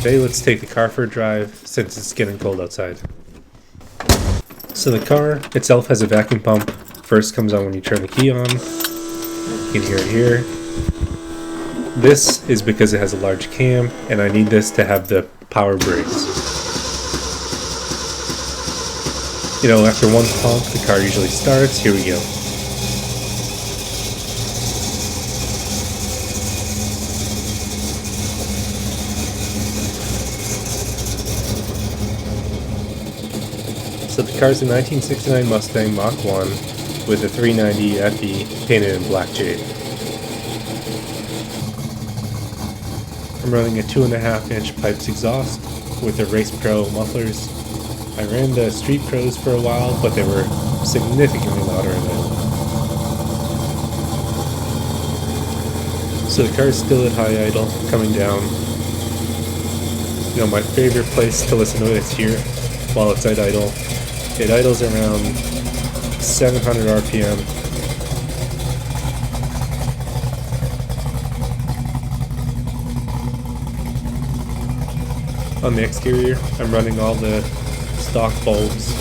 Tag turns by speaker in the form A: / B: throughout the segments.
A: today let's take the car for a drive since it's getting cold outside. So the car itself has a vacuum pump. First comes on when you turn the key on. You can hear it here. This is because it has a large cam and I need this to have the power brakes. You know, after one pump the car usually starts. Here we go. So the car's a 1969 Mustang Mach 1 with a 390 FE painted in black jade. I'm running a 2.5-inch pipes exhaust with the Race Pro mufflers. I ran the Street Pros for a while, but they were significantly louder than. So the car is still at high idle, coming down. You know, my favorite place to listen to it is here, while it's at idle. It idles around 700 RPM. On the exterior, I'm running all the stock bulbs.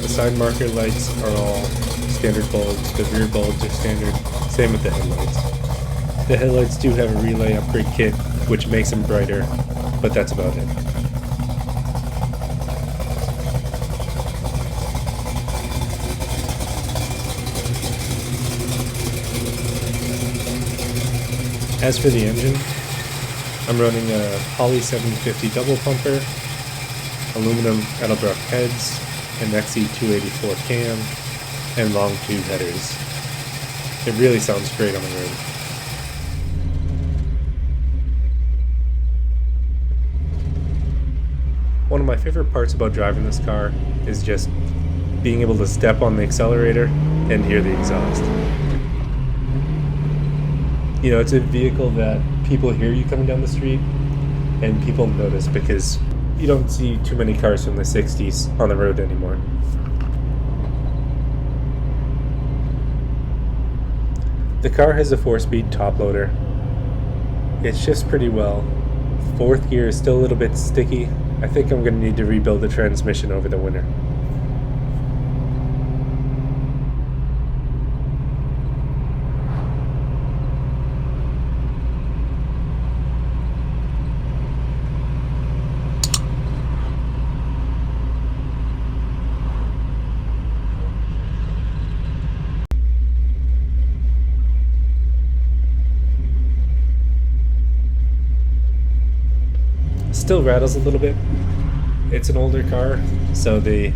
A: The side marker lights are all standard bulbs. The rear bulbs are standard. Same with the headlights. The headlights do have a relay upgrade kit, which makes them brighter, but that's about it. As for the engine, I'm running a Poly 750 double pumper, aluminum Edelbrock heads, an XE284 cam, and long tube headers. It really sounds great on the road. One of my favorite parts about driving this car is just being able to step on the accelerator and hear the exhaust. You know, it's a vehicle that people hear you coming down the street and people notice because you don't see too many cars from the 60s on the road anymore. The car has a 4-speed top loader. It shifts pretty well. Fourth gear is still a little bit sticky. I think I'm going to need to rebuild the transmission over the winter. Still rattles a little bit. It's an older car, so they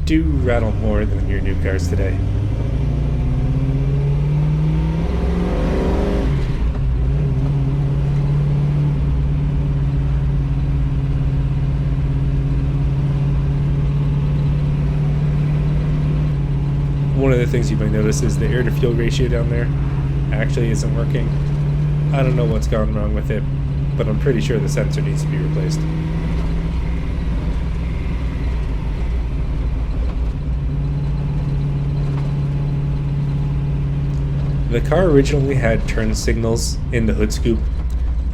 A: do rattle more than your new cars today. One of the things you might notice is the air to fuel ratio down there actually isn't working. I don't know what's gone wrong with it, but I'm pretty sure the sensor needs to be replaced. The car originally had turn signals in the hood scoop.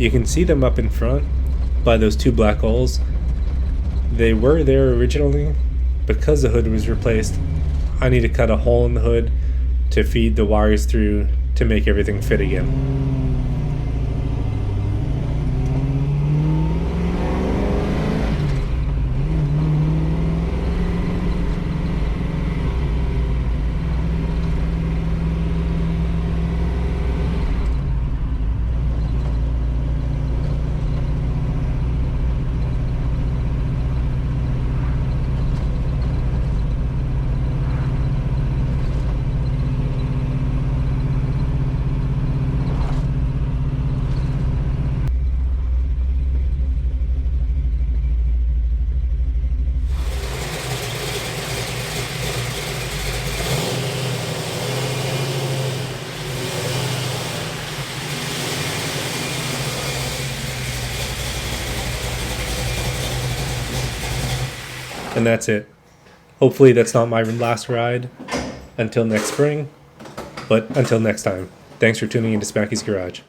A: You can see them up in front by those two black holes. They were there originally. Because the hood was replaced, I need to cut a hole in the hood to feed the wires through to make everything fit again. And that's it. Hopefully that's not my last ride until next spring, but until next time, thanks for tuning into Smacky's Garage.